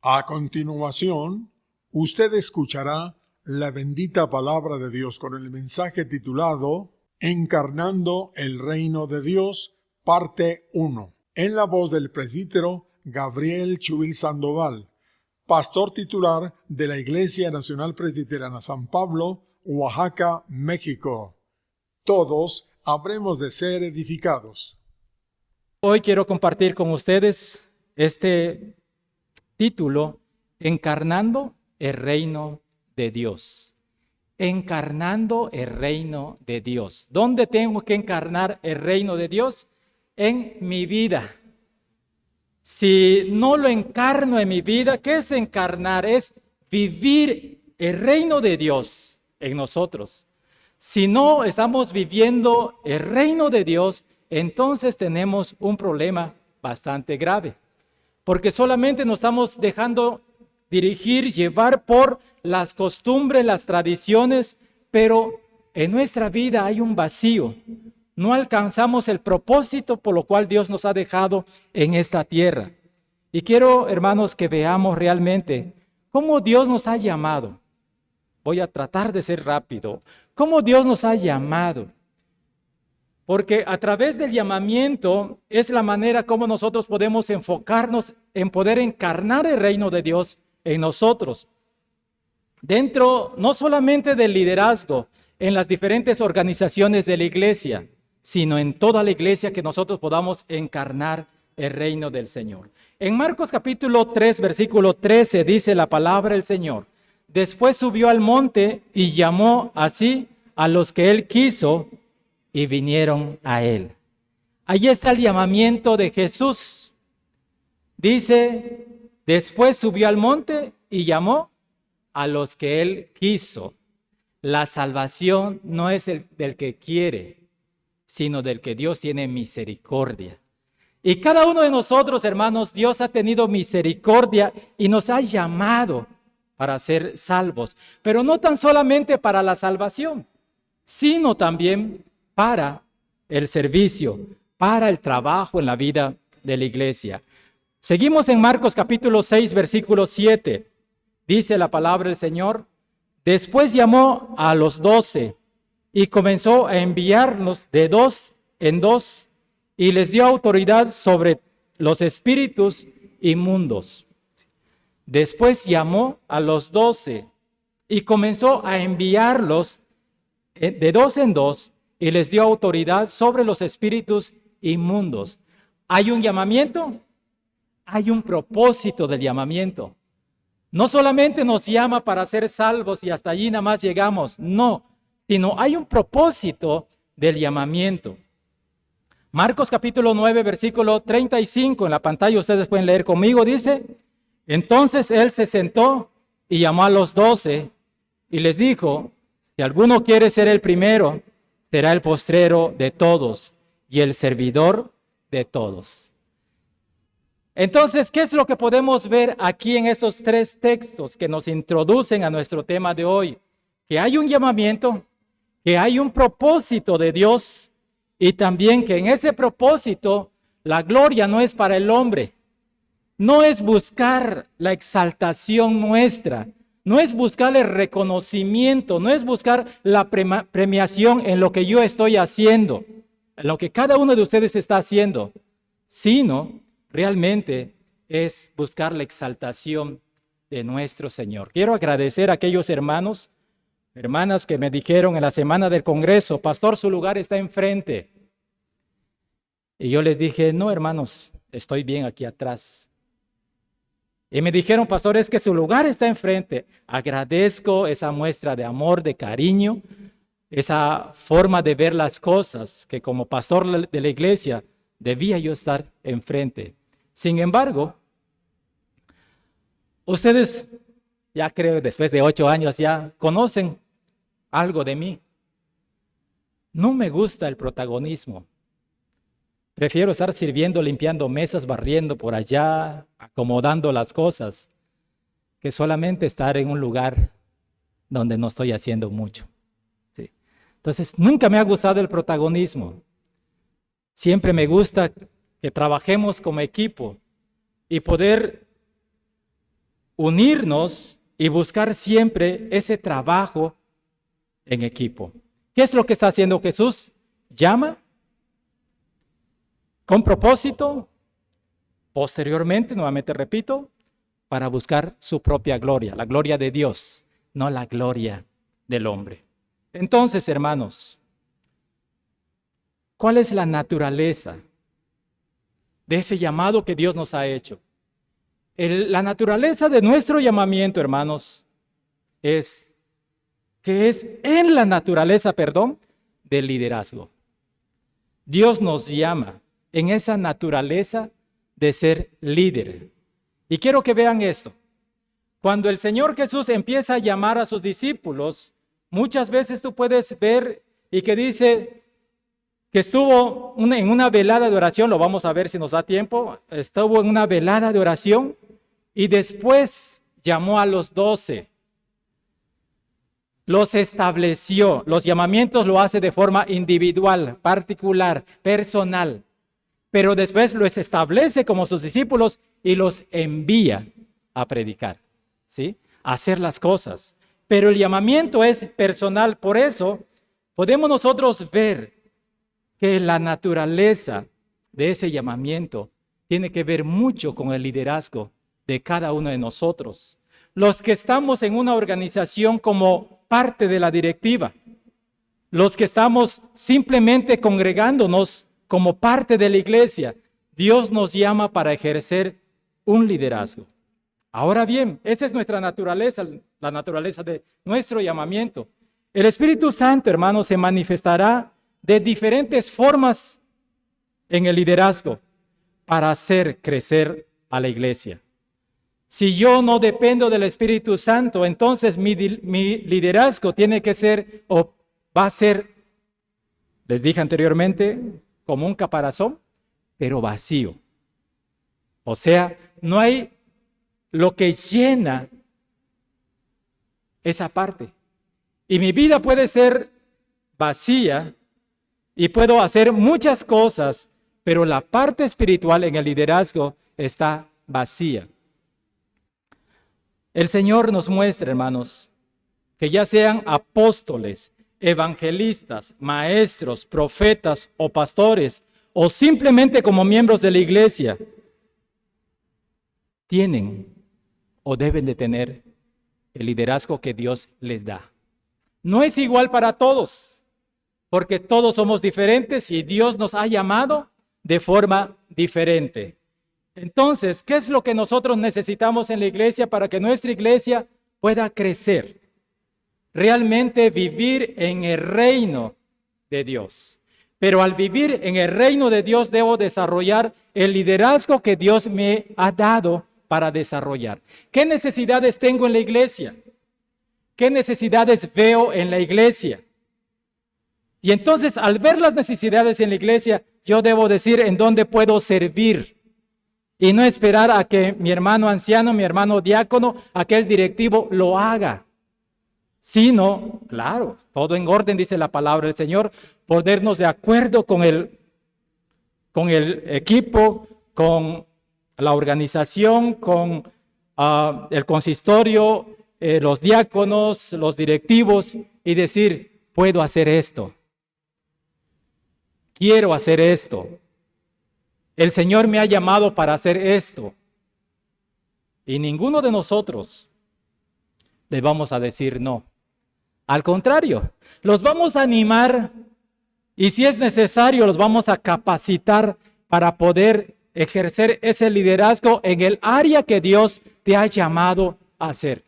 A continuación, usted escuchará la bendita palabra de Dios con el mensaje titulado Encarnando el Reino de Dios, parte 1, en la voz del presbítero Gabriel Chubil Sandoval, pastor titular de la Iglesia Nacional Presbiteriana San Pablo, Oaxaca, México. Todos habremos de ser edificados. Hoy quiero compartir con ustedes este título, Encarnando el Reino de Dios. Encarnando el Reino de Dios. ¿Dónde tengo que encarnar el Reino de Dios? En mi vida. Si no lo encarno en mi vida, ¿qué es encarnar? Es vivir el Reino de Dios en nosotros. Si no estamos viviendo el Reino de Dios, entonces tenemos un problema bastante grave. Porque solamente nos estamos dejando dirigir, llevar por las costumbres, las tradiciones, pero en nuestra vida hay un vacío. No alcanzamos el propósito por lo cual Dios nos ha dejado en esta tierra. Y quiero, hermanos, que veamos realmente cómo Dios nos ha llamado. Voy a tratar de ser rápido. ¿Cómo Dios nos ha llamado? Porque a través del llamamiento es la manera como nosotros podemos enfocarnos en poder encarnar el reino de Dios en nosotros. Dentro no solamente del liderazgo en las diferentes organizaciones de la iglesia, sino en toda la iglesia que nosotros podamos encarnar el reino del Señor. En Marcos capítulo 3, versículo 13 dice la palabra del Señor. Después subió al monte y llamó así a los que él quiso y vinieron a él. Allí está el llamamiento de Jesús. Dice, después subió al monte y llamó a los que él quiso. La salvación no es del que quiere, sino del que Dios tiene misericordia. Y cada uno de nosotros, hermanos, Dios ha tenido misericordia y nos ha llamado para ser salvos. Pero no tan solamente para la salvación, sino también para el servicio, para el trabajo en la vida de la iglesia. Seguimos en Marcos capítulo 6, versículo 7. Dice la palabra del Señor. Después llamó a los 12 y comenzó a enviarlos de 2 en 2 y les dio autoridad sobre los espíritus inmundos. Después llamó a los 12 y comenzó a enviarlos de 2 en 2 y les dio autoridad sobre los espíritus inmundos. ¿Hay un llamamiento? Hay un propósito del llamamiento. No solamente nos llama para ser salvos y hasta allí nada más llegamos, no, sino hay un propósito del llamamiento. Marcos capítulo 9, versículo 35, en la pantalla ustedes pueden leer conmigo, dice, entonces él se sentó y llamó a los 12 y les dijo, si alguno quiere ser el primero, será el postrero de todos y el servidor de todos. Entonces, ¿qué es lo que podemos ver aquí en estos 3 textos que nos introducen a nuestro tema de hoy? Que hay un llamamiento, que hay un propósito de Dios y también que en ese propósito la gloria no es para el hombre, no es buscar la exaltación nuestra, no es buscar el reconocimiento, no es buscar la premiación en lo que yo estoy haciendo, en lo que cada uno de ustedes está haciendo, sino realmente es buscar la exaltación de nuestro Señor. Quiero agradecer a aquellos hermanos, hermanas que me dijeron en la semana del Congreso, pastor, su lugar está enfrente. Y yo les dije, no hermanos, estoy bien aquí atrás. Y me dijeron, pastor, es que su lugar está enfrente. Agradezco esa muestra de amor, de cariño, esa forma de ver las cosas, que como pastor de la iglesia debía yo estar enfrente. Sin embargo, ustedes, ya creo después de 8 años, ya conocen algo de mí. No me gusta el protagonismo. Prefiero estar sirviendo, limpiando mesas, barriendo por allá, acomodando las cosas, que solamente estar en un lugar donde no estoy haciendo mucho. ¿Sí? Entonces, nunca me ha gustado el protagonismo. Siempre me gusta que trabajemos como equipo y poder unirnos y buscar siempre ese trabajo en equipo. ¿Qué es lo que está haciendo Jesús? Llama con propósito, posteriormente, nuevamente repito, para buscar su propia gloria, la gloria de Dios, no la gloria del hombre. Entonces, hermanos, ¿cuál es la naturaleza de ese llamado que Dios nos ha hecho? La naturaleza de nuestro llamamiento, hermanos, es en la naturaleza, del liderazgo. Dios nos llama en esa naturaleza de ser líder. Y quiero que vean esto. Cuando el Señor Jesús empieza a llamar a sus discípulos, muchas veces tú puedes ver y que dice que estuvo en una velada de oración, lo vamos a ver si nos da tiempo, estuvo en una velada de oración y después llamó a los 12. Los estableció. Los llamamientos lo hace de forma individual, particular, personal. Pero después los establece como sus discípulos y los envía a predicar, ¿sí? A hacer las cosas. Pero el llamamiento es personal. Por eso podemos nosotros ver que la naturaleza de ese llamamiento tiene que ver mucho con el liderazgo de cada uno de nosotros. Los que estamos en una organización como parte de la directiva, los que estamos simplemente congregándonos como parte de la iglesia, Dios nos llama para ejercer un liderazgo. Ahora bien, esa es nuestra naturaleza, la naturaleza de nuestro llamamiento. El Espíritu Santo, hermanos, se manifestará de diferentes formas en el liderazgo para hacer crecer a la iglesia. Si yo no dependo del Espíritu Santo, entonces mi liderazgo tiene que ser o va a ser, les dije anteriormente, como un caparazón, pero vacío. O sea, no hay lo que llena esa parte. Y mi vida puede ser vacía y puedo hacer muchas cosas, pero la parte espiritual en el liderazgo está vacía. El Señor nos muestra, hermanos, que ya sean apóstoles, evangelistas, maestros, profetas o pastores, o simplemente como miembros de la iglesia, tienen o deben de tener el liderazgo que Dios les da. No es igual para todos, porque todos somos diferentes y Dios nos ha llamado de forma diferente. Entonces, ¿qué es lo que nosotros necesitamos en la iglesia para que nuestra iglesia pueda crecer? Realmente vivir en el reino de Dios. Pero al vivir en el reino de Dios debo desarrollar el liderazgo que Dios me ha dado para desarrollar. ¿Qué necesidades tengo en la iglesia? ¿Qué necesidades veo en la iglesia? Y entonces, al ver las necesidades en la iglesia, yo debo decir en dónde puedo servir. Y no esperar a que mi hermano anciano, mi hermano diácono, aquel directivo lo haga. Sino, claro, todo en orden, dice la palabra del Señor, ponernos de acuerdo con el equipo, con la organización, con el consistorio, los diáconos, los directivos, y decir, puedo hacer esto. Quiero hacer esto. El Señor me ha llamado para hacer esto. Y ninguno de nosotros le vamos a decir no. Al contrario, los vamos a animar y si es necesario los vamos a capacitar para poder ejercer ese liderazgo en el área que Dios te ha llamado a hacer.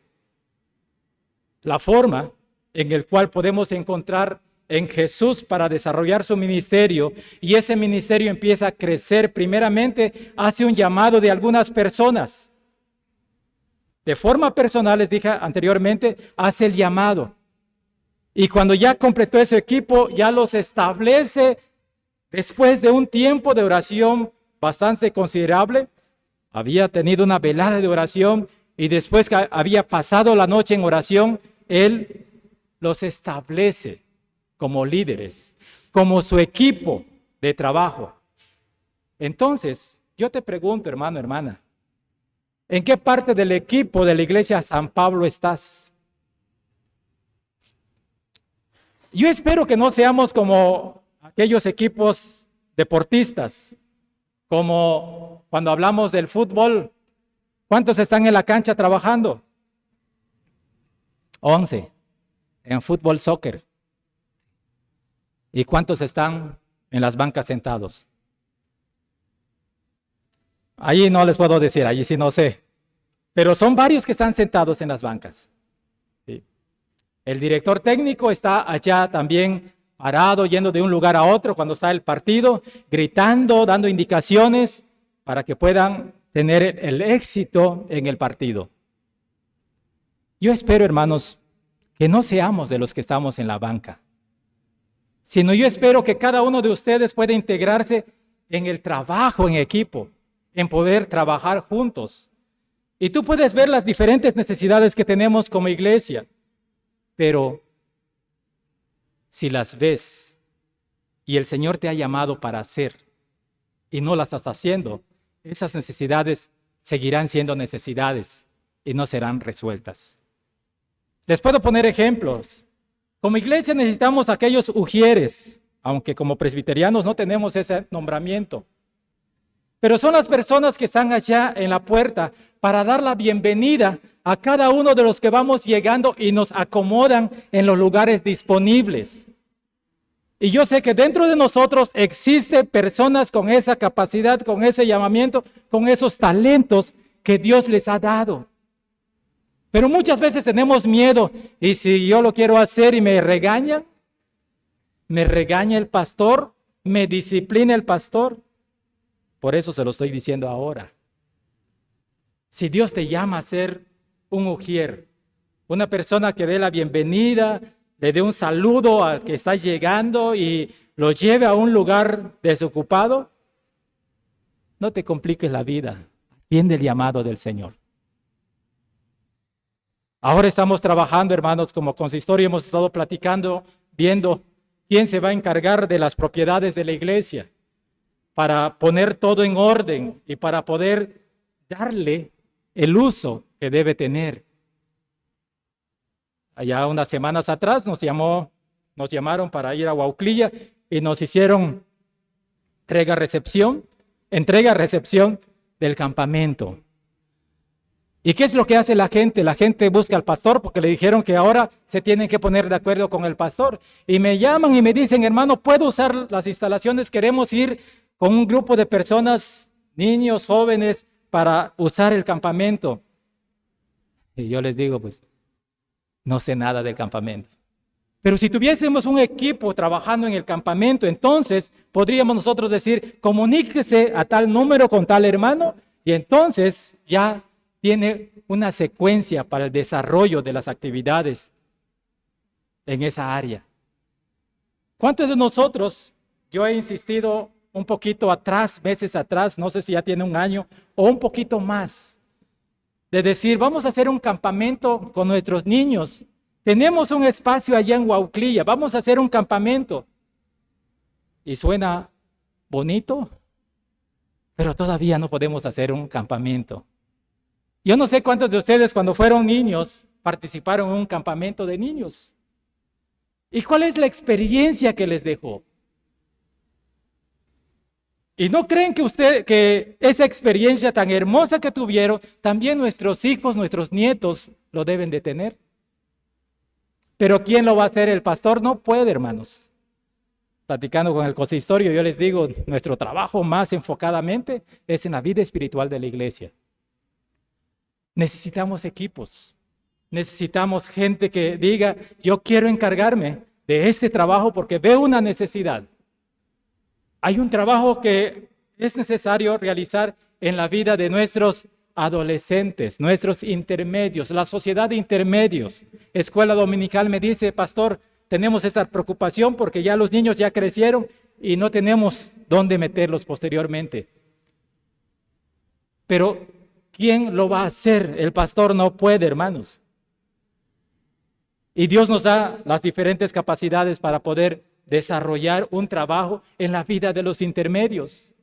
La forma en la cual podemos encontrar en Jesús para desarrollar su ministerio y ese ministerio empieza a crecer, primeramente hace un llamado de algunas personas. De forma personal, les dije anteriormente, hace el llamado. Y cuando ya completó ese equipo, ya los establece después de un tiempo de oración bastante considerable. Había tenido una velada de oración y después que había pasado la noche en oración, Él los establece como líderes, como su equipo de trabajo. Entonces, yo te pregunto, hermano, hermana, ¿En qué parte del equipo de la iglesia San Pablo estás? Yo espero que no seamos como aquellos equipos deportistas, como cuando hablamos del fútbol. ¿Cuántos están en la cancha trabajando? 11 en fútbol, soccer. ¿Y cuántos están en las bancas sentados? Ahí no les puedo decir, allí sí no sé. Pero son varios que están sentados en las bancas. Sí. El director técnico está allá también parado, yendo de un lugar a otro cuando está el partido, gritando, dando indicaciones para que puedan tener el éxito en el partido. Yo espero, hermanos, que no seamos de los que estamos en la banca, sino yo espero que cada uno de ustedes pueda integrarse en el trabajo en equipo, en poder trabajar juntos. Y tú puedes ver las diferentes necesidades que tenemos como iglesia, pero si las ves y el Señor te ha llamado para hacer y no las estás haciendo, esas necesidades seguirán siendo necesidades y no serán resueltas. Les puedo poner ejemplos. Como iglesia necesitamos aquellos ujieres, aunque como presbiterianos no tenemos ese nombramiento. Pero son las personas que están allá en la puerta para dar la bienvenida a cada uno de los que vamos llegando y nos acomodan en los lugares disponibles. Y yo sé que dentro de nosotros existen personas con esa capacidad, con ese llamamiento, con esos talentos que Dios les ha dado. Pero muchas veces tenemos miedo. ¿Y si yo lo quiero hacer y me regañan? ¿Me regaña el pastor? ¿Me disciplina el pastor? Por eso se lo estoy diciendo ahora. Si Dios te llama a ser un ujier, una persona que dé la bienvenida, le dé un saludo al que está llegando y lo lleve a un lugar desocupado, no te compliques la vida. Atiende el llamado del Señor. Ahora estamos trabajando, hermanos, como consistorio, hemos estado platicando, viendo quién se va a encargar de las propiedades de la iglesia para poner todo en orden y para poder darle el uso que debe tener. Allá unas semanas atrás nos llamaron para ir a Huauclilla y nos hicieron entrega-recepción del campamento. ¿Y qué es lo que hace la gente? La gente busca al pastor porque le dijeron que ahora se tienen que poner de acuerdo con el pastor. Y me llaman y me dicen, hermano, ¿puedo usar las instalaciones? Queremos ir con un grupo de personas, niños, jóvenes, para usar el campamento. Y yo les digo, pues, no sé nada del campamento. Pero si tuviésemos un equipo trabajando en el campamento, entonces podríamos nosotros decir, comuníquese a tal número con tal hermano, y entonces ya tiene una secuencia para el desarrollo de las actividades en esa área. ¿Cuántos de nosotros, yo he insistido un poquito atrás, meses atrás, no sé si ya tiene un año o un poquito más, de decir, vamos a hacer un campamento con nuestros niños. Tenemos un espacio allá en Huauclilla, vamos a hacer un campamento. Y suena bonito, pero todavía no podemos hacer un campamento. Yo no sé cuántos de ustedes cuando fueron niños participaron en un campamento de niños. ¿Y cuál es la experiencia que les dejó? ¿Y no creen que esa experiencia tan hermosa que tuvieron, también nuestros hijos, nuestros nietos lo deben de tener? Pero ¿quién lo va a hacer? El pastor no puede, hermanos. Platicando con el consistorio, yo les digo, nuestro trabajo más enfocadamente es en la vida espiritual de la iglesia. Necesitamos equipos, necesitamos gente que diga, yo quiero encargarme de este trabajo porque veo una necesidad. Hay un trabajo que es necesario realizar en la vida de nuestros adolescentes, nuestros intermedios, la sociedad de intermedios. Escuela dominical me dice, pastor, tenemos esa preocupación porque ya los niños ya crecieron y no tenemos dónde meterlos posteriormente. Pero ¿quién lo va a hacer? El pastor no puede, hermanos. Y Dios nos da las diferentes capacidades para poder desarrollar un trabajo en la vida de los intermedios.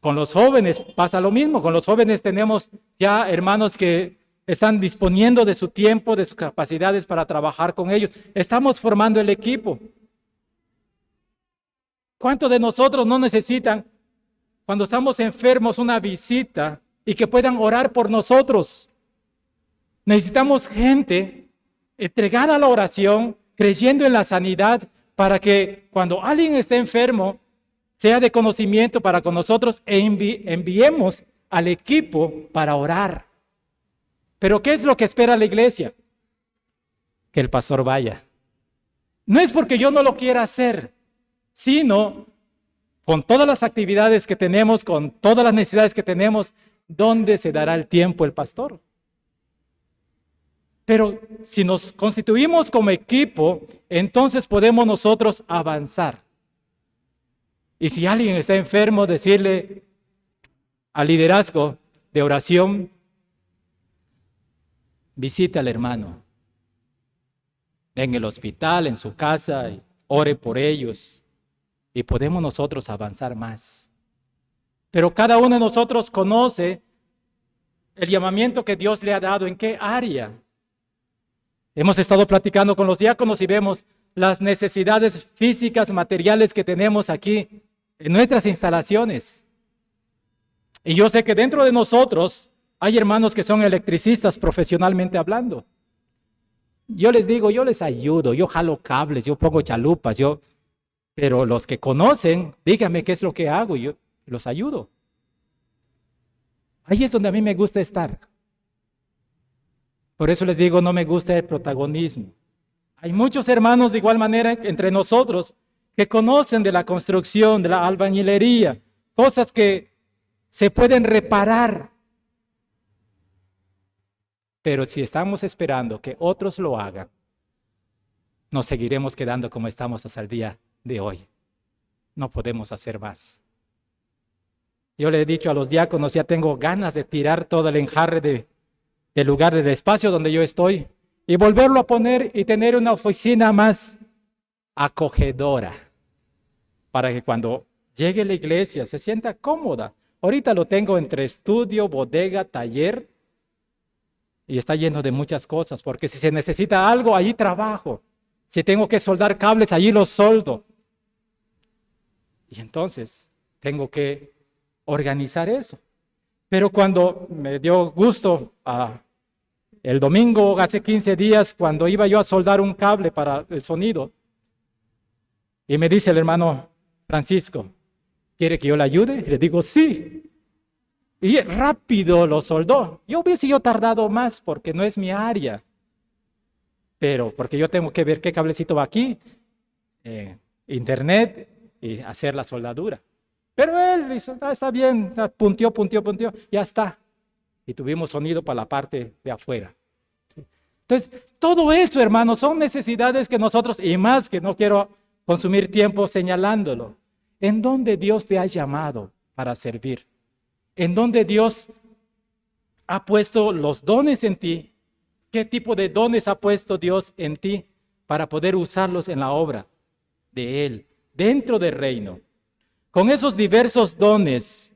Con los jóvenes pasa lo mismo. Con los jóvenes tenemos ya hermanos que están disponiendo de su tiempo, de sus capacidades para trabajar con ellos. Estamos formando el equipo. ¿Cuántos de nosotros no necesitan, cuando estamos enfermos, una visita y que puedan orar por nosotros? Necesitamos gente entregada a la oración, creyendo en la sanidad, para que cuando alguien esté enfermo, sea de conocimiento para con nosotros e enviemos al equipo para orar. Pero ¿qué es lo que espera la iglesia? Que el pastor vaya. No es porque yo no lo quiera hacer, sino con todas las actividades que tenemos, con todas las necesidades que tenemos, ¿dónde se dará el tiempo el pastor? Pero si nos constituimos como equipo, entonces podemos nosotros avanzar. Y si alguien está enfermo, decirle al liderazgo de oración, visita al hermano en el hospital, en su casa, y ore por ellos. Y podemos nosotros avanzar más. Pero cada uno de nosotros conoce el llamamiento que Dios le ha dado, en qué área. Hemos estado platicando con los diáconos y vemos las necesidades físicas, materiales que tenemos aquí en nuestras instalaciones. Y yo sé que dentro de nosotros hay hermanos que son electricistas profesionalmente hablando. Yo les digo, yo les ayudo, yo jalo cables, yo pongo chalupas, pero los que conocen, díganme qué es lo que hago y yo los ayudo. Ahí es donde a mí me gusta estar. Por eso les digo, no me gusta el protagonismo. Hay muchos hermanos de igual manera entre nosotros que conocen de la construcción, de la albañilería, cosas que se pueden reparar. Pero si estamos esperando que otros lo hagan, nos seguiremos quedando como estamos hasta el día de hoy. No podemos hacer más. Yo le he dicho a los diáconos, ya tengo ganas de tirar todo el enjarre del lugar, del espacio donde yo estoy, y volverlo a poner y tener una oficina más acogedora, para que cuando llegue la iglesia se sienta cómoda. Ahorita lo tengo entre estudio, bodega, taller, y está lleno de muchas cosas, porque si se necesita algo, allí trabajo. Si tengo que soldar cables, allí los soldo. Y entonces tengo que organizar eso. Pero cuando me dio gusto, el domingo, hace 15 días, cuando iba yo a soldar un cable para el sonido, y me dice el hermano Francisco, ¿quiere que yo le ayude? Y le digo, sí. Y rápido lo soldó. Yo hubiese tardado más porque no es mi área. Pero porque yo tengo que ver qué cablecito va aquí, internet y hacer la soldadura. Pero él dice, está bien, punteó, ya está. Y tuvimos sonido para la parte de afuera. ¿Sí? Entonces, todo eso, hermanos, son necesidades que nosotros, y más que no quiero consumir tiempo señalándolo, ¿en dónde Dios te ha llamado para servir? ¿En dónde Dios ha puesto los dones en ti? ¿Qué tipo de dones ha puesto Dios en ti para poder usarlos en la obra de Él, dentro del reino? Con esos diversos dones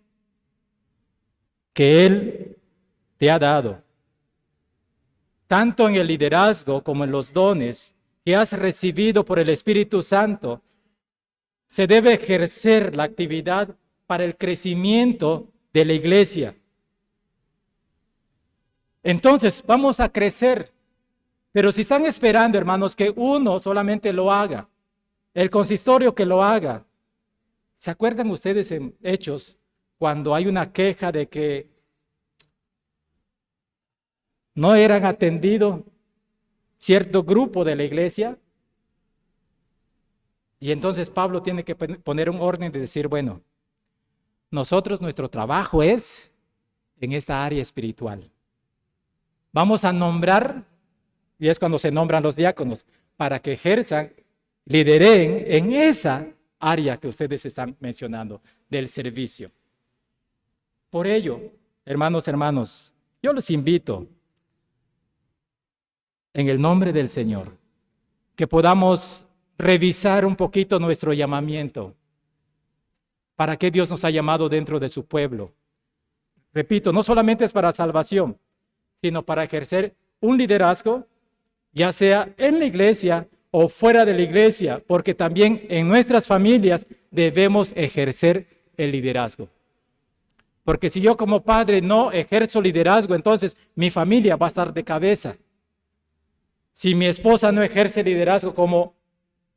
que Él te ha dado, tanto en el liderazgo como en los dones que has recibido por el Espíritu Santo, se debe ejercer la actividad para el crecimiento de la iglesia. Entonces vamos a crecer, pero si están esperando, hermanos, que uno solamente lo haga, el consistorio que lo haga, ¿se acuerdan ustedes en Hechos cuando hay una queja de que no eran atendidos cierto grupo de la iglesia? Y entonces Pablo tiene que poner un orden de decir, bueno, nuestro trabajo es en esta área espiritual. Vamos a nombrar, y es cuando se nombran los diáconos, para que ejerzan, lideren en esa área que ustedes están mencionando, del servicio. Por ello, hermanos, yo los invito, en el nombre del Señor, que podamos revisar un poquito nuestro llamamiento. ¿Para qué Dios nos ha llamado dentro de su pueblo? Repito, no solamente es para salvación, sino para ejercer un liderazgo, ya sea en la iglesia o fuera de la iglesia, porque también en nuestras familias debemos ejercer el liderazgo. Porque si yo como padre no ejerzo liderazgo, entonces mi familia va a estar de cabeza. Si mi esposa no ejerce liderazgo como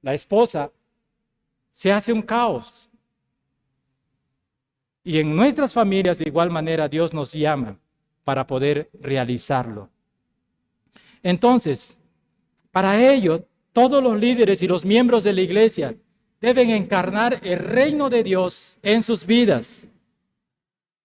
la esposa, se hace un caos. Y en nuestras familias, de igual manera, Dios nos llama para poder realizarlo. Entonces, para ello, todos los líderes y los miembros de la iglesia deben encarnar el reino de Dios en sus vidas.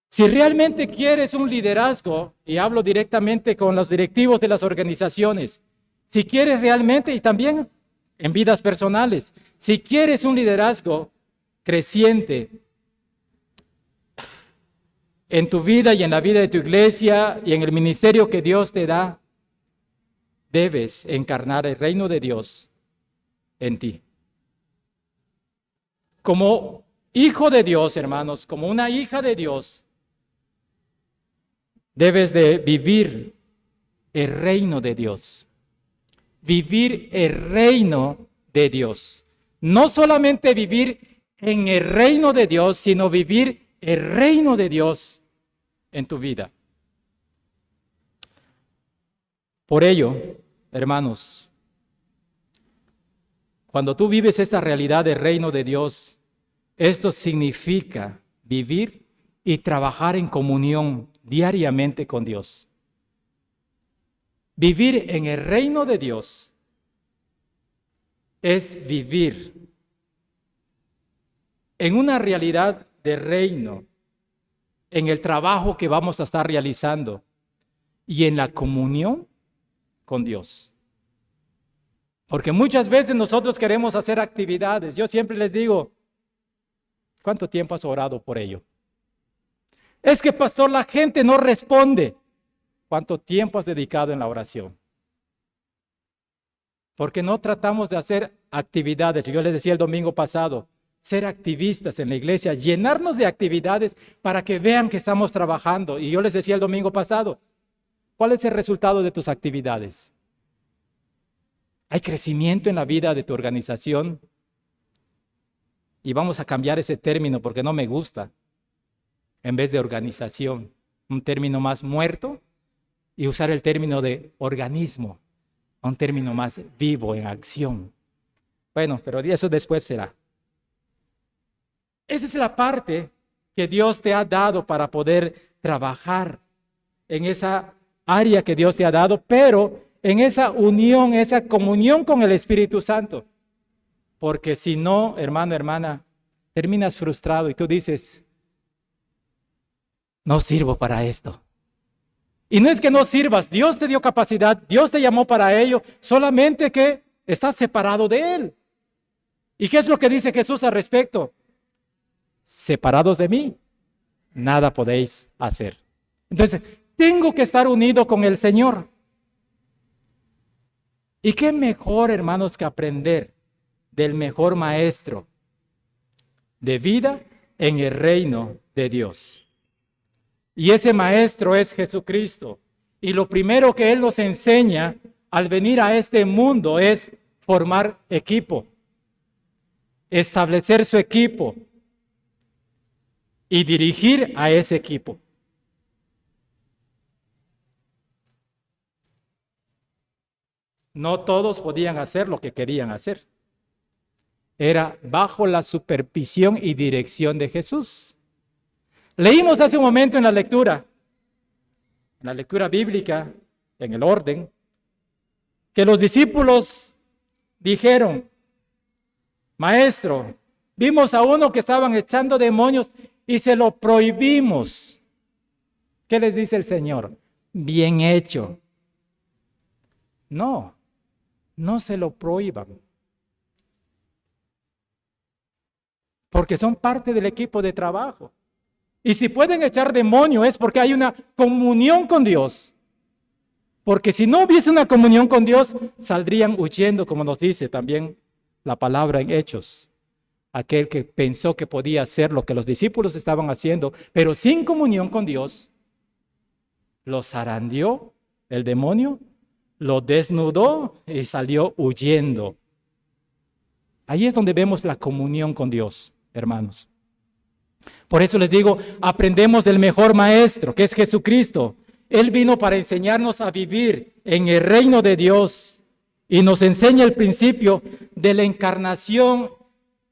Si realmente quieres un liderazgo, y hablo directamente con los directivos de las organizaciones, si quieres realmente, y también en vidas personales, si quieres un liderazgo creciente en tu vida y en la vida de tu iglesia y en el ministerio que Dios te da, debes encarnar el reino de Dios en ti. Como hijo de Dios, hermanos, como una hija de Dios, debes de vivir el reino de Dios. Vivir el reino de Dios. No solamente vivir en el reino de Dios, sino vivir el reino de Dios en tu vida. Por ello, hermanos, cuando tú vives esta realidad del reino de Dios, esto significa vivir y trabajar en comunión diariamente con Dios. Vivir en el reino de Dios es vivir en una realidad de reino, en el trabajo que vamos a estar realizando y en la comunión con Dios. Porque muchas veces nosotros queremos hacer actividades. Yo siempre les digo, ¿cuánto tiempo has orado por ello? Es que, pastor, la gente no responde. ¿Cuánto tiempo has dedicado en la oración? Porque no tratamos de hacer actividades. Yo les decía el domingo pasado, ser activistas en la iglesia, llenarnos de actividades para que vean que estamos trabajando. Y yo les decía el domingo pasado, ¿cuál es el resultado de tus actividades? ¿Hay crecimiento en la vida de tu organización? Y vamos a cambiar ese término porque no me gusta. En vez de organización, un término más muerto, y usar el término de organismo, un término más vivo, en acción. Bueno, pero eso después será. Esa es la parte que Dios te ha dado para poder trabajar en esa área que Dios te ha dado, pero en esa unión, esa comunión con el Espíritu Santo. Porque si no, hermano, hermana, terminas frustrado y tú dices, no sirvo para esto. Y no es que no sirvas, Dios te dio capacidad, Dios te llamó para ello, solamente que estás separado de Él. ¿Y qué es lo que dice Jesús al respecto? Separados de mí, nada podéis hacer. Entonces, tengo que estar unido con el Señor. ¿Y qué mejor, hermanos, que aprender del mejor maestro de vida en el reino de Dios? Y ese maestro es Jesucristo. Y lo primero que Él nos enseña al venir a este mundo es formar equipo, establecer su equipo y dirigir a ese equipo. No todos podían hacer lo que querían hacer. Era bajo la supervisión y dirección de Jesús. Leímos hace un momento en la lectura bíblica, en el orden, que los discípulos dijeron, Maestro, vimos a uno que estaban echando demonios y se lo prohibimos. ¿Qué les dice el Señor? Bien hecho. No se lo prohíban. Porque son parte del equipo de trabajo. Y si pueden echar demonio es porque hay una comunión con Dios. Porque si no hubiese una comunión con Dios, saldrían huyendo, como nos dice también la palabra en Hechos. aquel que pensó que podía hacer lo que los discípulos estaban haciendo, pero sin comunión con Dios, lo zarandeó el demonio, lo desnudó y salió huyendo. Ahí es donde vemos la comunión con Dios, hermanos. Por eso les digo, aprendemos del mejor maestro, que es Jesucristo. Él vino para enseñarnos a vivir en el reino de Dios y nos enseña el principio de la encarnación,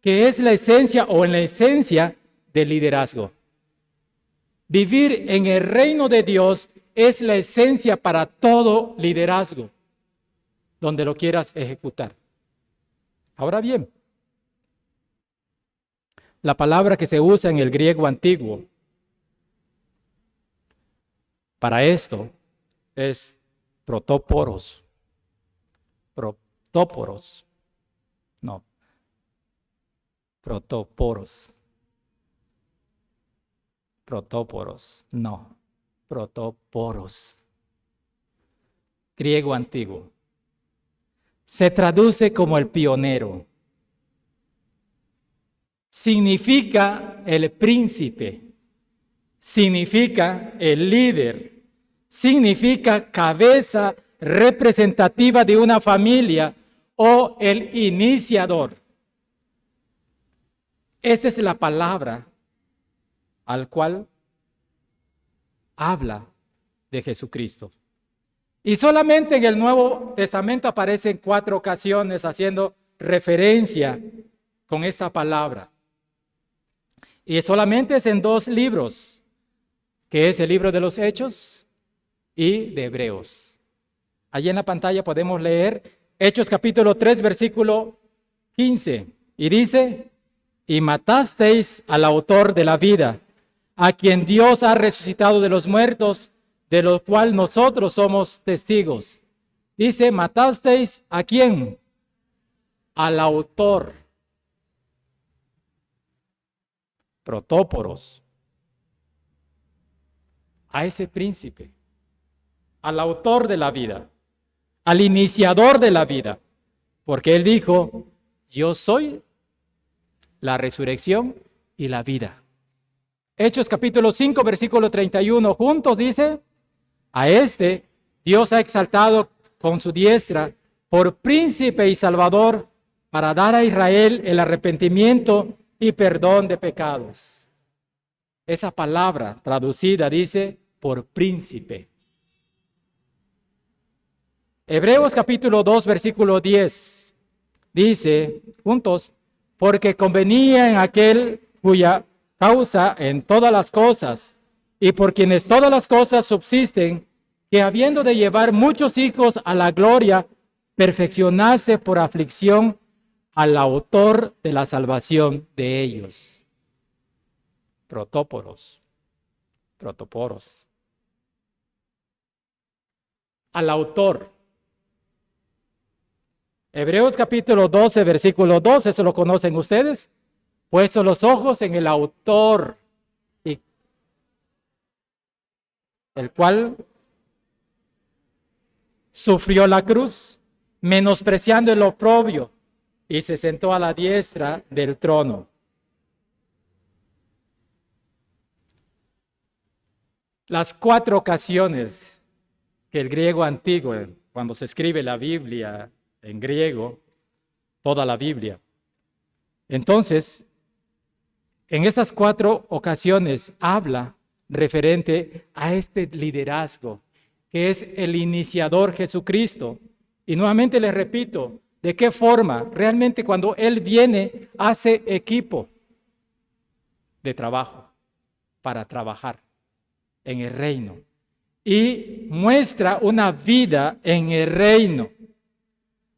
que es la esencia o en la esencia del liderazgo. Vivir en el reino de Dios es la esencia para todo liderazgo, donde lo quieras ejecutar. Ahora bien, la palabra que se usa en el griego antiguo para esto es protóporos. Protóporos. No. Protóporos. Protóporos. No. Protóporos. Griego antiguo. Se traduce como el pionero. Significa el príncipe, significa el líder, significa cabeza representativa de una familia o el iniciador. Esta es la palabra al cual habla de Jesucristo. Y solamente en el Nuevo Testamento aparece en 4 ocasiones haciendo referencia con esta palabra. Y solamente es en 2 libros, que es el libro de los Hechos y de Hebreos. Allí en la pantalla podemos leer Hechos capítulo 3, versículo 15. Y dice, y matasteis al autor de la vida, a quien Dios ha resucitado de los muertos, de lo cual nosotros somos testigos. Dice, matasteis ¿a quién? Al autor. Protóporos, a ese príncipe, al autor de la vida, al iniciador de la vida, porque él dijo, yo soy la resurrección y la vida. Hechos capítulo 5, versículo 31, juntos dice, a este Dios ha exaltado con su diestra por príncipe y salvador para dar a Israel el arrepentimiento y perdón de pecados. Esa palabra traducida dice por príncipe. Hebreos capítulo 2, versículo 10 dice, juntos, porque convenía en aquel cuya causa en todas las cosas y por quienes todas las cosas subsisten, que habiendo de llevar muchos hijos a la gloria, perfeccionase por aflicción al autor de la salvación de ellos. Protóporos. Al autor. Hebreos capítulo 12, versículo 12, ¿eso lo conocen ustedes? Puesto los ojos en el autor, y el cual sufrió la cruz, menospreciando el oprobio, y se sentó a la diestra del trono. Las 4 ocasiones que el griego antiguo, cuando se escribe la Biblia en griego, toda la Biblia, entonces, en estas 4 ocasiones habla referente a este liderazgo, que es el iniciador Jesucristo. Y nuevamente les repito, ¿de qué forma? Realmente cuando Él viene, hace equipo de trabajo para trabajar en el reino. Y muestra una vida en el reino.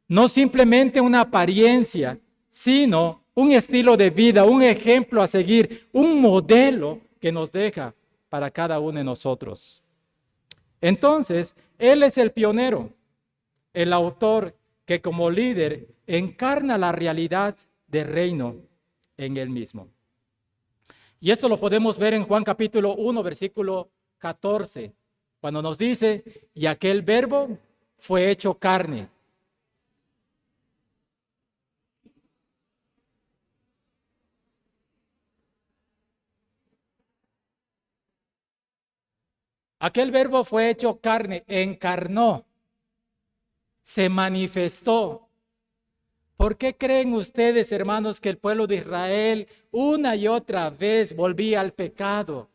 No simplemente una apariencia, sino un estilo de vida, un ejemplo a seguir, un modelo que nos deja para cada uno de nosotros. Entonces, Él es el pionero, el autor que como líder encarna la realidad del reino en Él mismo. Y esto lo podemos ver en Juan capítulo 1, versículo 14, cuando nos dice, y aquel verbo fue hecho carne. Aquel verbo fue hecho carne, encarnó, se manifestó. ¿Por qué creen ustedes, hermanos, que el pueblo de Israel una y otra vez volvía al pecado?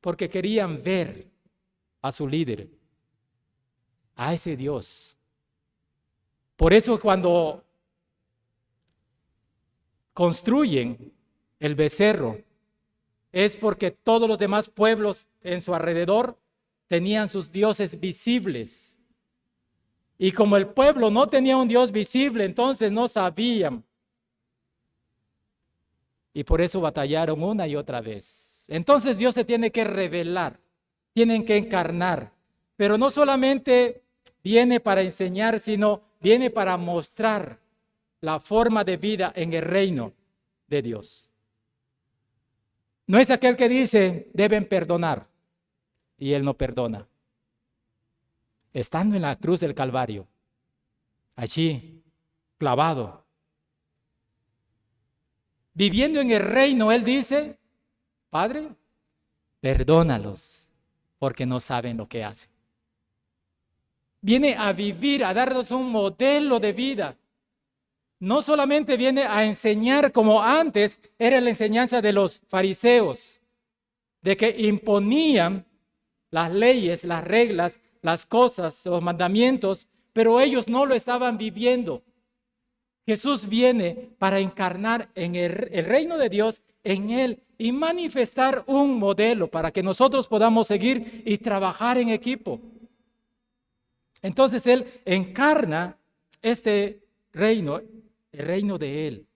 Porque querían ver a su líder, a ese Dios. Por eso cuando construyen el becerro, es porque todos los demás pueblos en su alrededor tenían sus dioses visibles. Y como el pueblo no tenía un Dios visible, entonces no sabían. Y por eso batallaron una y otra vez. Entonces Dios se tiene que revelar, tienen que encarnar. Pero no solamente viene para enseñar, sino viene para mostrar la forma de vida en el reino de Dios. No es aquel que dice, deben perdonar, y Él no perdona. Estando en la cruz del Calvario, allí, clavado, viviendo en el reino, Él dice, Padre, perdónalos, porque no saben lo que hacen. Viene a vivir, a darnos un modelo de vida. No solamente viene a enseñar como antes era la enseñanza de los fariseos, de que imponían las leyes, las reglas, las cosas, los mandamientos, pero ellos no lo estaban viviendo. Jesús viene para encarnar en el reino de Dios en Él y manifestar un modelo para que nosotros podamos seguir y trabajar en equipo. Entonces Él encarna este reino, el reino de Él.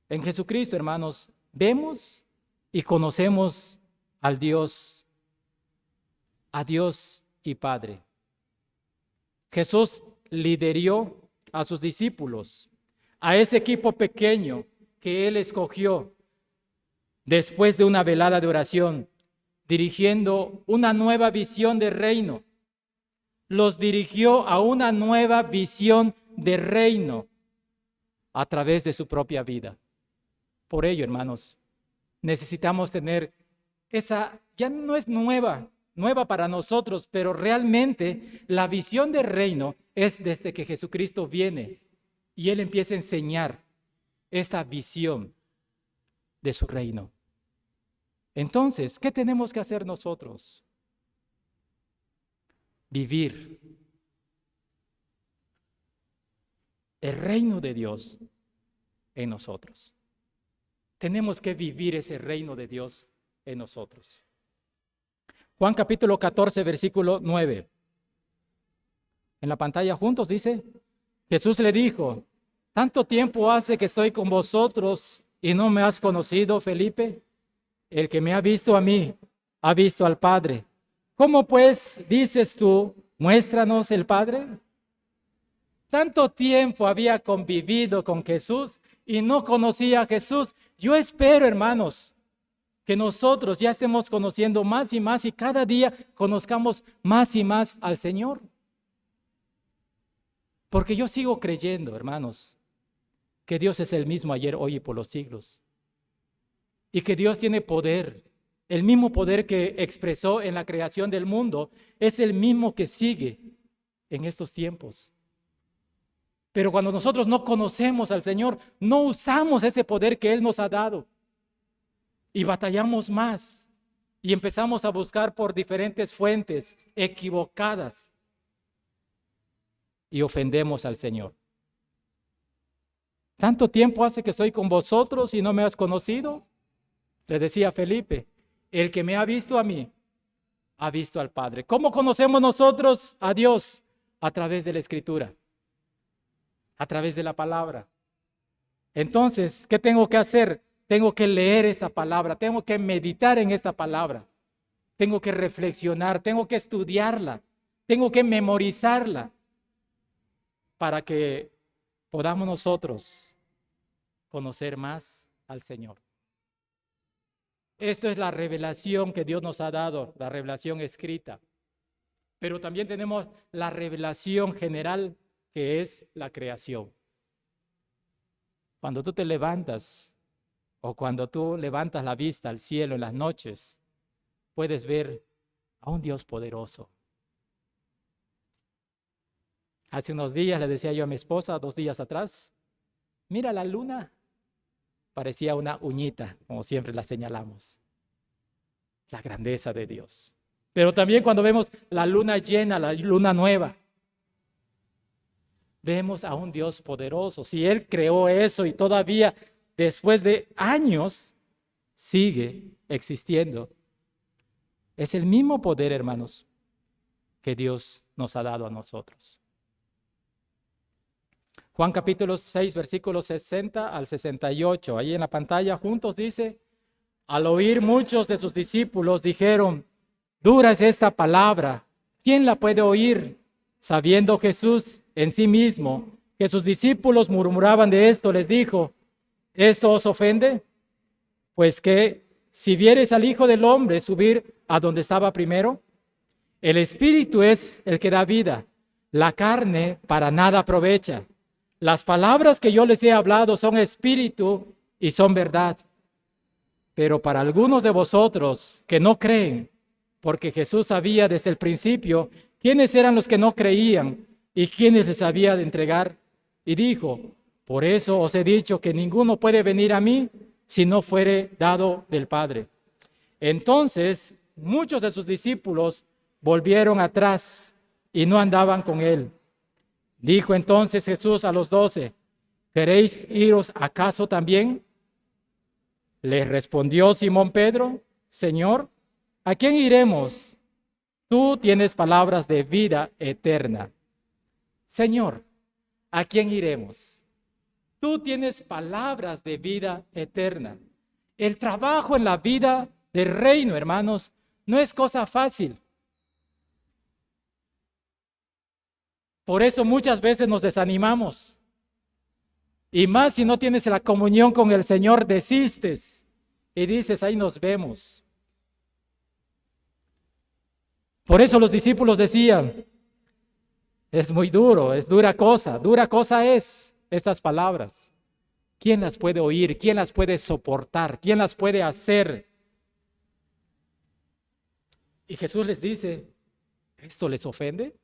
En Jesucristo, hermanos, vemos y conocemos al Dios, a Dios y Padre. Jesús lideró a sus discípulos, a ese equipo pequeño que Él escogió después de una velada de oración, dirigiendo una nueva visión de reino. Los dirigió a una nueva visión de reino a través de su propia vida. Por ello, hermanos, necesitamos tener esa, ya no es nueva para nosotros, pero realmente la visión del reino es desde que Jesucristo viene y Él empieza a enseñar esta visión de su reino. Entonces, ¿qué tenemos que hacer nosotros? Vivir el reino de Dios en nosotros. Tenemos que vivir ese reino de Dios en nosotros. Juan capítulo 14, versículo 9. En la pantalla juntos dice, Jesús le dijo, ¿tanto tiempo hace que estoy con vosotros y no me has conocido, Felipe? El que me ha visto a mí, ha visto al Padre. ¿Cómo pues dices tú, muéstranos el Padre? Tanto tiempo había convivido con Jesús y no conocía a Jesús. Yo espero, hermanos, que nosotros ya estemos conociendo más y cada día conozcamos más y más al Señor. Porque yo sigo creyendo, hermanos, que Dios es el mismo ayer, hoy y por los siglos. Y que Dios tiene poder. El mismo poder que expresó en la creación del mundo es el mismo que sigue en estos tiempos. Pero cuando nosotros no conocemos al Señor, no usamos ese poder que Él nos ha dado. Y batallamos más. Y empezamos a buscar por diferentes fuentes equivocadas. Y ofendemos al Señor. ¿Tanto tiempo hace que estoy con vosotros y no me has conocido? Le decía Felipe, el que me ha visto a mí, ha visto al Padre. ¿Cómo conocemos nosotros a Dios? A través de la Escritura, a través de la palabra. Entonces, ¿qué tengo que hacer? Tengo que leer esta palabra, tengo que meditar en esta palabra, tengo que reflexionar, tengo que estudiarla, tengo que memorizarla para que podamos nosotros conocer más al Señor. Esto es la revelación que Dios nos ha dado, la revelación escrita. Pero también tenemos la revelación general, que es la creación. Cuando tú te levantas, o cuando tú levantas la vista al cielo en las noches, puedes ver a un Dios poderoso. Hace unos días le decía yo a mi esposa, 2 días atrás, mira la luna, parecía una uñita, como siempre la señalamos. La grandeza de Dios. Pero también cuando vemos la luna llena, la luna nueva, vemos a un Dios poderoso. Si Él creó eso y todavía después de años sigue existiendo, es el mismo poder, hermanos, que Dios nos ha dado a nosotros. Juan capítulo 6, versículos 60 al 68. Ahí en la pantalla juntos dice: al oír muchos de sus discípulos dijeron: dura es esta palabra, ¿quién la puede oír? Sabiendo Jesús en sí mismo que sus discípulos murmuraban de esto, les dijo: ¿esto os ofende? Pues que si viereis al Hijo del Hombre subir a donde estaba primero, el Espíritu es el que da vida, la carne para nada aprovecha. Las palabras que yo les he hablado son espíritu y son verdad. Pero para algunos de vosotros que no creen, porque Jesús sabía desde el principio quiénes eran los que no creían y quiénes les había de entregar, y dijo: por eso os he dicho que ninguno puede venir a mí si no fuere dado del Padre. Entonces muchos de sus discípulos volvieron atrás y no andaban con él. Dijo entonces Jesús a los 12: ¿queréis iros acaso también? Les respondió Simón Pedro: Señor, ¿a quién iremos? Tú tienes palabras de vida eterna. Señor, ¿a quién iremos? Tú tienes palabras de vida eterna. El trabajo en la vida del reino, hermanos, no es cosa fácil. Por eso muchas veces nos desanimamos. Y más si no tienes la comunión con el Señor, desistes y dices: ahí nos vemos. Por eso los discípulos decían: es muy duro, es dura cosa es estas palabras. ¿Quién las puede oír? ¿Quién las puede soportar? ¿Quién las puede hacer? Y Jesús les dice: ¿esto les ofende?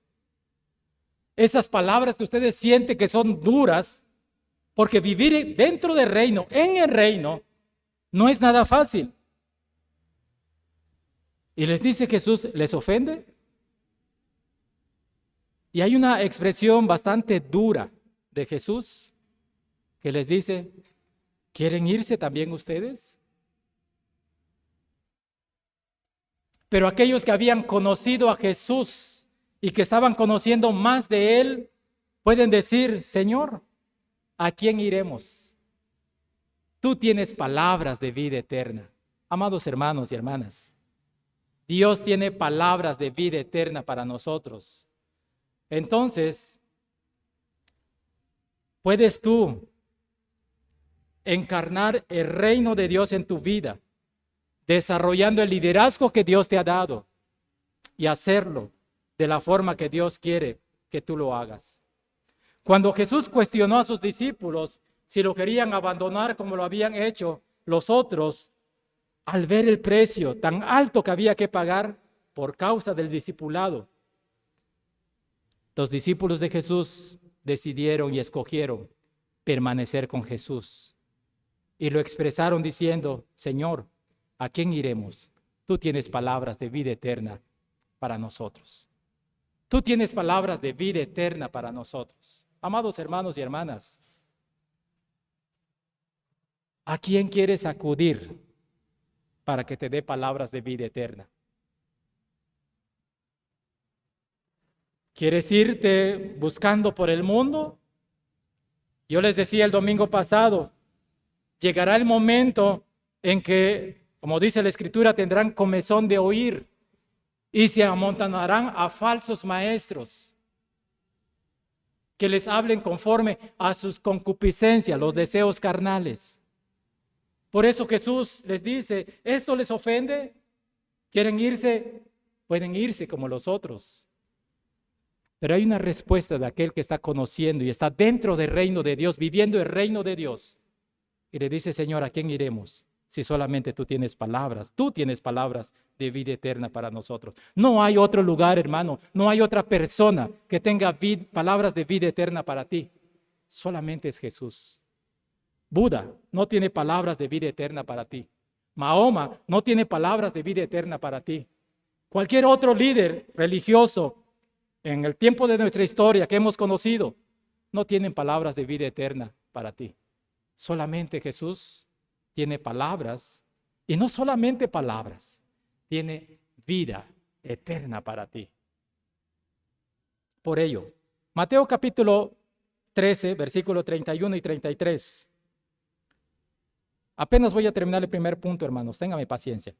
Esas palabras que ustedes sienten que son duras, porque vivir dentro del reino, en el reino, no es nada fácil. Y les dice Jesús: ¿les ofende? Y hay una expresión bastante dura de Jesús que les dice: ¿quieren irse también ustedes? Pero aquellos que habían conocido a Jesús y que estaban conociendo más de Él, pueden decir: Señor, ¿a quién iremos? Tú tienes palabras de vida eterna. Amados hermanos y hermanas, Dios tiene palabras de vida eterna para nosotros. Entonces, ¿puedes tú encarnar el reino de Dios en tu vida, desarrollando el liderazgo que Dios te ha dado y hacerlo de la forma que Dios quiere que tú lo hagas? Cuando Jesús cuestionó a sus discípulos si lo querían abandonar como lo habían hecho los otros, al ver el precio tan alto que había que pagar por causa del discipulado, los discípulos de Jesús decidieron y escogieron permanecer con Jesús. Y lo expresaron diciendo: Señor, ¿a quién iremos? Tú tienes palabras de vida eterna para nosotros. Tú tienes palabras de vida eterna para nosotros. Amados hermanos y hermanas, ¿a quién quieres acudir para que te dé palabras de vida eterna? ¿Quieres irte buscando por el mundo? Yo les decía el domingo pasado, llegará el momento en que, como dice la Escritura, tendrán comezón de oír y se amontonarán a falsos maestros que les hablen conforme a sus concupiscencias, los deseos carnales. Por eso Jesús les dice: ¿esto les ofende? ¿Quieren irse? Pueden irse como los otros. Pero hay una respuesta de aquel que está conociendo y está dentro del reino de Dios, viviendo el reino de Dios. Y le dice: Señor, ¿a quién iremos? si solamente tú tienes palabras de vida eterna para nosotros. No hay otro lugar, hermano, no hay otra persona que tenga palabras de vida eterna para ti. Solamente es Jesús. Buda no tiene palabras de vida eterna para ti. Mahoma no tiene palabras de vida eterna para ti. Cualquier otro líder religioso en el tiempo de nuestra historia que hemos conocido no tienen palabras de vida eterna para ti. Solamente Jesús tiene palabras, y no solamente palabras, tiene vida eterna para ti. Por ello, Mateo capítulo 13, versículo 31 y 33. Apenas voy a terminar el primer punto, hermanos, téngame paciencia.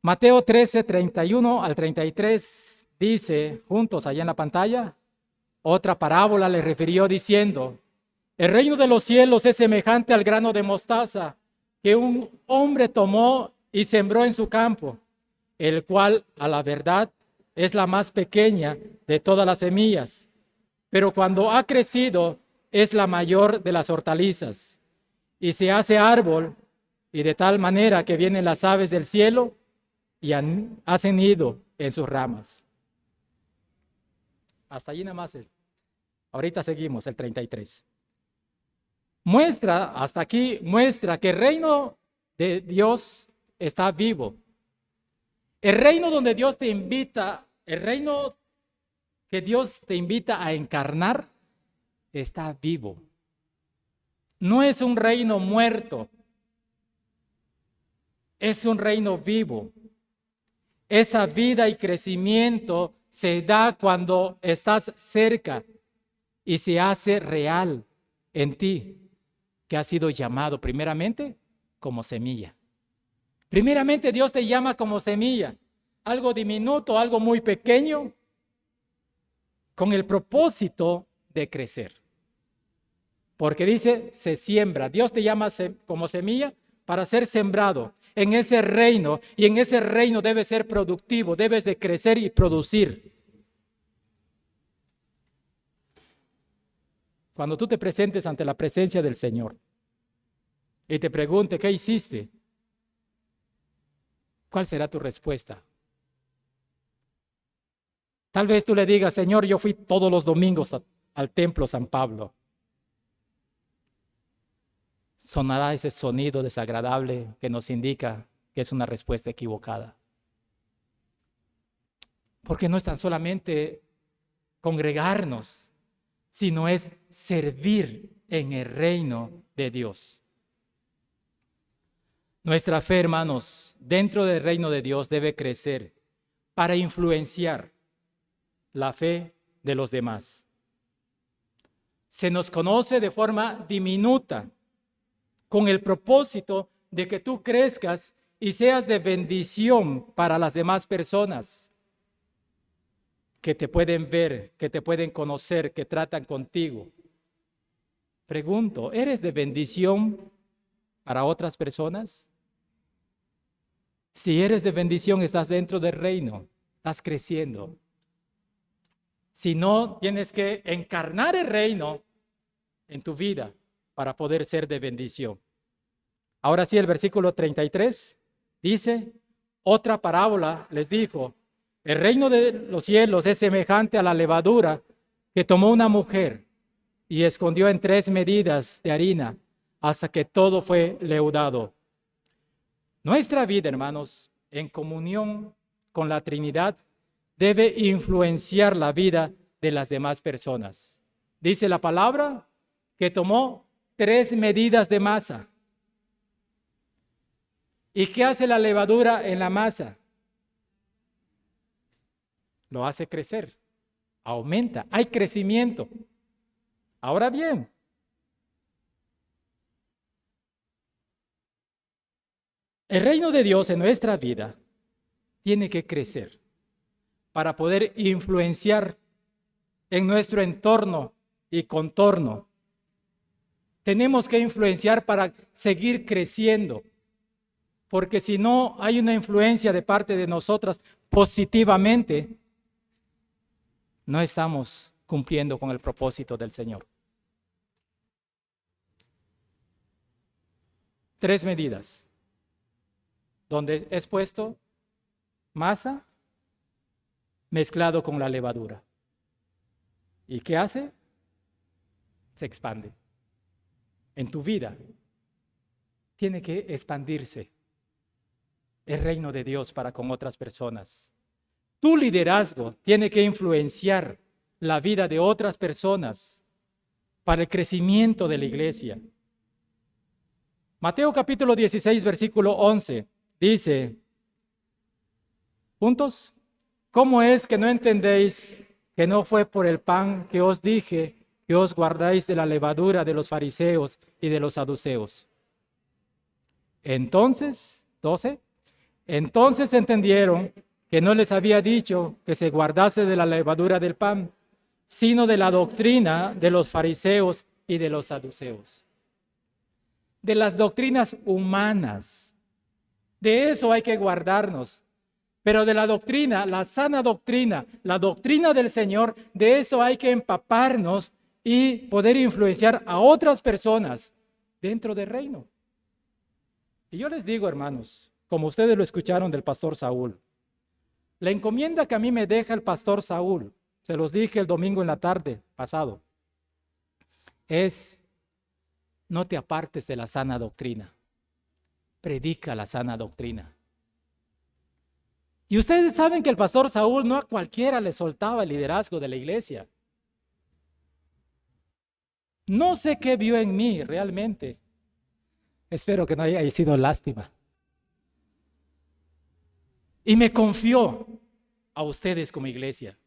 Mateo 13, 31 al 33 dice, juntos allá en la pantalla, otra parábola le refirió diciendo, el reino de los cielos es semejante al grano de mostaza que un hombre tomó y sembró en su campo, el cual, a la verdad, es la más pequeña de todas las semillas, pero cuando ha crecido es la mayor de las hortalizas y se hace árbol, y de tal manera que vienen las aves del cielo y hacen nido en sus ramas. Hasta allí nada más. Ahorita seguimos el 33. Hasta aquí muestra que el reino de Dios está vivo. El reino donde Dios te invita, el reino que Dios te invita a encarnar, está vivo. No es un reino muerto, es un reino vivo. Esa vida y crecimiento se da cuando estás cerca y se hace real en ti, que has sido llamado primeramente como semilla. Primeramente Dios te llama como semilla, algo diminuto, algo muy pequeño, con el propósito de crecer. Porque dice, se siembra. Dios te llama como semilla para ser sembrado en ese reino, y en ese reino debes ser productivo, debes de crecer y producir. Cuando tú te presentes ante la presencia del Señor y te pregunte, ¿qué hiciste? ¿Cuál será tu respuesta? Tal vez tú le digas, Señor, yo fui todos los domingos al templo San Pablo. Sonará ese sonido desagradable que nos indica que es una respuesta equivocada. Porque no es tan solamente congregarnos, sino es servir en el reino de Dios. Nuestra fe, hermanos, dentro del reino de Dios debe crecer para influenciar la fe de los demás. Se nos conoce de forma diminuta, con el propósito de que tú crezcas y seas de bendición para las demás personas que te pueden ver, que te pueden conocer, que tratan contigo. Pregunto, ¿eres de bendición para otras personas? Si eres de bendición, estás dentro del reino, estás creciendo. Si no, tienes que encarnar el reino en tu vida para poder ser de bendición. Ahora sí, el versículo 33 dice, otra parábola les dijo, el reino de los cielos es semejante a la levadura que tomó una mujer y escondió en 3 medidas de harina hasta que todo fue leudado. Nuestra vida, hermanos, en comunión con la Trinidad, debe influenciar la vida de las demás personas. Dice la palabra que tomó 3 medidas de masa. ¿Y qué hace la levadura en la masa? Lo hace crecer, aumenta, hay crecimiento. Ahora bien, el reino de Dios en nuestra vida tiene que crecer para poder influenciar en nuestro entorno y contorno. Tenemos que influenciar para seguir creciendo, porque si no hay una influencia de parte de nosotras positivamente, no estamos cumpliendo con el propósito del Señor. 3 medidas, donde es puesto masa mezclado con la levadura. ¿Y qué hace? Se expande. En tu vida tiene que expandirse el reino de Dios para con otras personas. Tu liderazgo tiene que influenciar la vida de otras personas para el crecimiento de la iglesia. Mateo capítulo 16, versículo 11, dice, ¿juntos? ¿Cómo es que no entendéis que no fue por el pan que os dije que os guardáis de la levadura de los fariseos y de los saduceos? Entonces, 12, entonces entendieron que no les había dicho que se guardase de la levadura del pan, sino de la doctrina de los fariseos y de los saduceos. De las doctrinas humanas, de eso hay que guardarnos. Pero de la doctrina, la sana doctrina, la doctrina del Señor, de eso hay que empaparnos y poder influenciar a otras personas dentro del reino. Y yo les digo, hermanos, como ustedes lo escucharon del pastor Saúl, la encomienda que a mí me deja el pastor Saúl, se los dije el domingo en la tarde pasado, es: no te apartes de la sana doctrina, predica la sana doctrina. Y ustedes saben que el pastor Saúl no a cualquiera le soltaba el liderazgo de la iglesia. No sé qué vio en mí realmente. Espero que no haya sido lástima. Y me confió a ustedes como iglesia.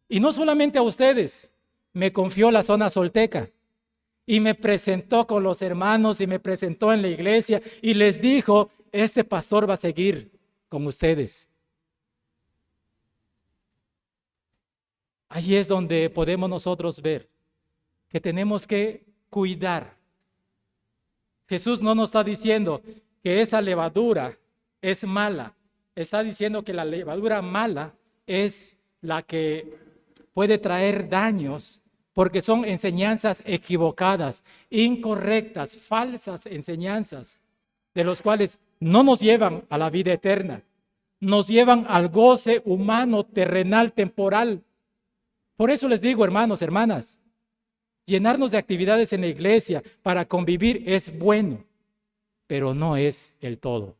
Y no solamente a ustedes, me confió la zona solteca. Y me presentó con los hermanos y me presentó en la iglesia y les dijo: este pastor va a seguir con ustedes. Allí es donde podemos nosotros ver que tenemos que cuidar. Jesús no nos está diciendo que esa levadura es mala. Está diciendo que la levadura mala es la que puede traer daños, porque son enseñanzas equivocadas, incorrectas, falsas enseñanzas, de los cuales no nos llevan a la vida eterna, nos llevan al goce humano, terrenal, temporal. Por eso les digo, hermanos, hermanas, llenarnos de actividades en la iglesia para convivir es bueno, pero no es el todo.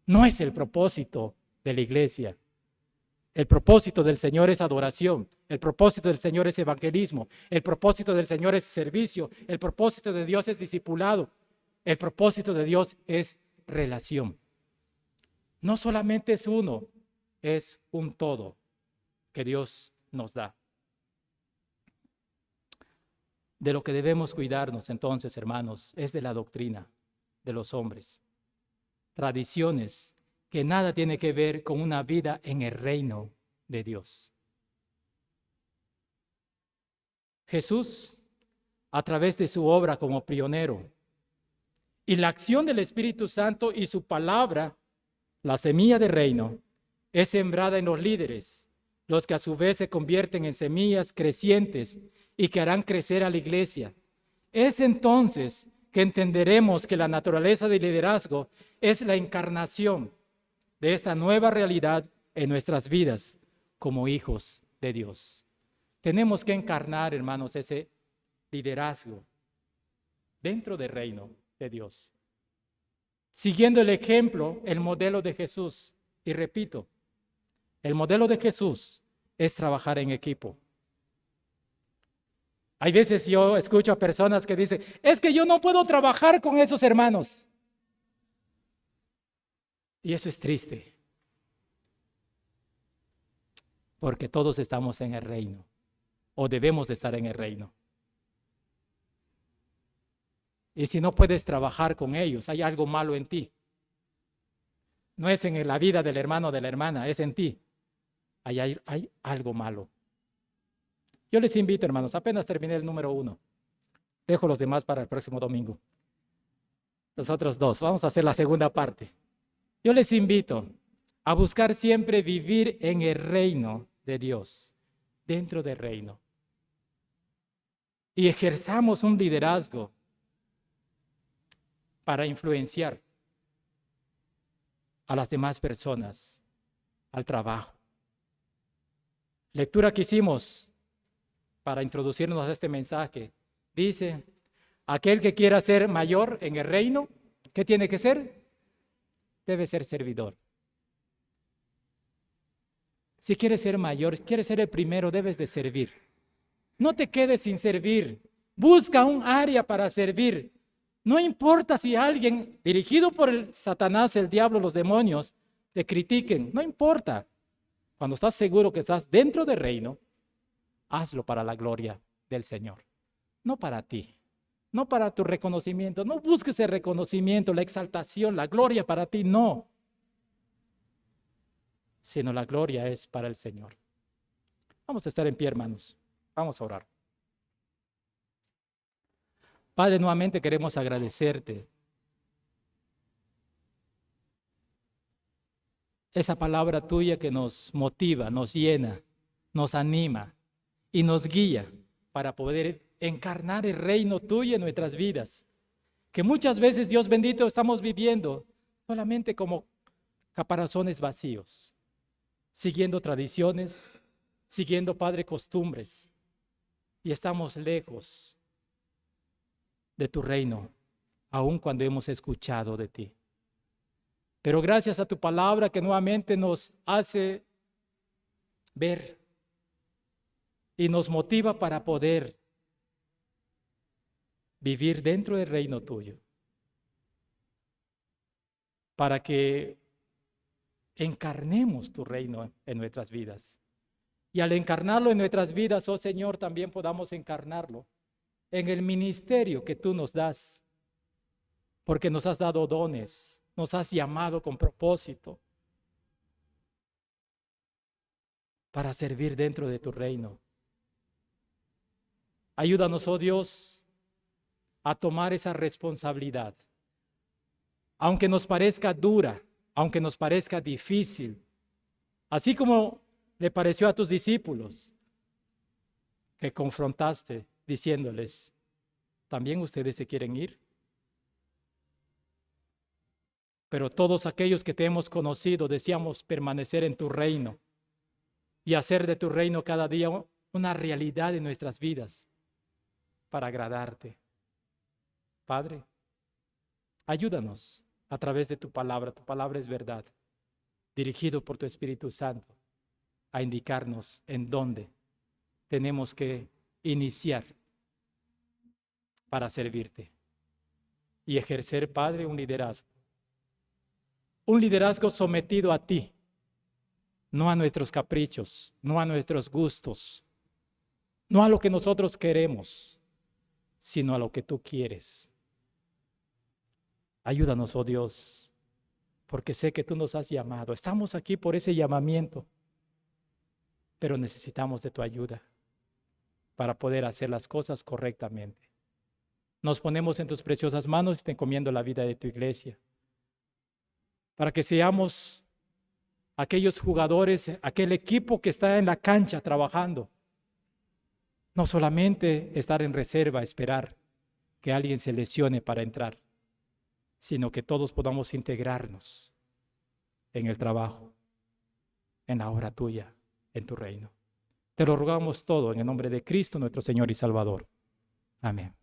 No es el propósito de la iglesia. El propósito del Señor es adoración. El propósito del Señor es evangelismo. El propósito del Señor es servicio. El propósito de Dios es discipulado. El propósito de Dios es relación. No solamente es uno, es un todo que Dios nos da. De lo que debemos cuidarnos entonces, hermanos, es de la doctrina de los hombres. Tradiciones que nada tiene que ver con una vida en el reino de Dios. Jesús, a través de su obra como pionero y la acción del Espíritu Santo y su palabra, la semilla del reino, es sembrada en los líderes, los que a su vez se convierten en semillas crecientes y que harán crecer a la iglesia. Es entonces que entenderemos que la naturaleza del liderazgo es la encarnación de esta nueva realidad en nuestras vidas como hijos de Dios. Tenemos que encarnar, hermanos, ese liderazgo dentro del reino de Dios, siguiendo el ejemplo, el modelo de Jesús. Y repito, el modelo de Jesús es trabajar en equipo. Hay veces yo escucho a personas que dicen: es que yo no puedo trabajar con esos hermanos. Y eso es triste, porque todos estamos en el reino, o debemos de estar en el reino. Y si no puedes trabajar con ellos, hay algo malo en ti. No es en la vida del hermano o de la hermana, es en ti. Hay algo malo. Yo les invito, hermanos, apenas terminé el número 1. Dejo los demás para el próximo domingo. Los otros 2, vamos a hacer la segunda parte. Yo les invito a buscar siempre vivir en el reino de Dios, dentro del reino. Y ejerzamos un liderazgo para influenciar a las demás personas, al trabajo. Lectura que hicimos para introducirnos a este mensaje, dice, aquel que quiera ser mayor en el reino, ¿qué tiene que ser? Debe ser servidor. Si quieres ser mayor, quieres ser el primero, debes de servir. No te quedes sin servir. Busca un área para servir. No importa si alguien dirigido por el Satanás, el diablo, los demonios, te critiquen. No importa. Cuando estás seguro que estás dentro del reino, hazlo para la gloria del Señor. No para ti. No para tu reconocimiento. No busques el reconocimiento, la exaltación, la gloria para ti. No. Sino la gloria es para el Señor. Vamos a estar en pie, hermanos. Vamos a orar. Padre, nuevamente queremos agradecerte esa palabra tuya que nos motiva, nos llena, nos anima y nos guía para poder encarnar el reino tuyo en nuestras vidas. Que muchas veces, Dios bendito, estamos viviendo solamente como caparazones vacíos, siguiendo tradiciones, siguiendo, Padre, costumbres, y estamos lejos de tu reino, aun cuando hemos escuchado de ti. Pero gracias a tu palabra que nuevamente nos hace ver y nos motiva para poder vivir dentro del reino tuyo, para que encarnemos tu reino en nuestras vidas. Y al encarnarlo en nuestras vidas, oh Señor, también podamos encarnarlo en el ministerio que tú nos das, porque nos has dado dones, nos has llamado con propósito para servir dentro de tu reino. Ayúdanos, oh Dios, a tomar esa responsabilidad, aunque nos parezca dura, aunque nos parezca difícil, así como le pareció a tus discípulos que confrontaste diciéndoles, ¿también ustedes se quieren ir? Pero todos aquellos que te hemos conocido deseamos permanecer en tu reino y hacer de tu reino cada día una realidad en nuestras vidas para agradarte. Padre, ayúdanos a través de tu palabra es verdad, dirigido por tu Espíritu Santo, a indicarnos en dónde tenemos que iniciar para servirte y ejercer, Padre, un liderazgo sometido a ti, no a nuestros caprichos, no a nuestros gustos, no a lo que nosotros queremos, sino a lo que tú quieres. Ayúdanos, oh Dios, porque sé que tú nos has llamado. Estamos aquí por ese llamamiento, pero necesitamos de tu ayuda para poder hacer las cosas correctamente. Nos ponemos en tus preciosas manos y te encomiendo la vida de tu iglesia, para que seamos aquellos jugadores, aquel equipo que está en la cancha trabajando. No solamente estar en reserva, esperar que alguien se lesione para entrar, sino que todos podamos integrarnos en el trabajo, en la obra tuya, en tu reino. Te lo rogamos todo en el nombre de Cristo, nuestro Señor y Salvador. Amén.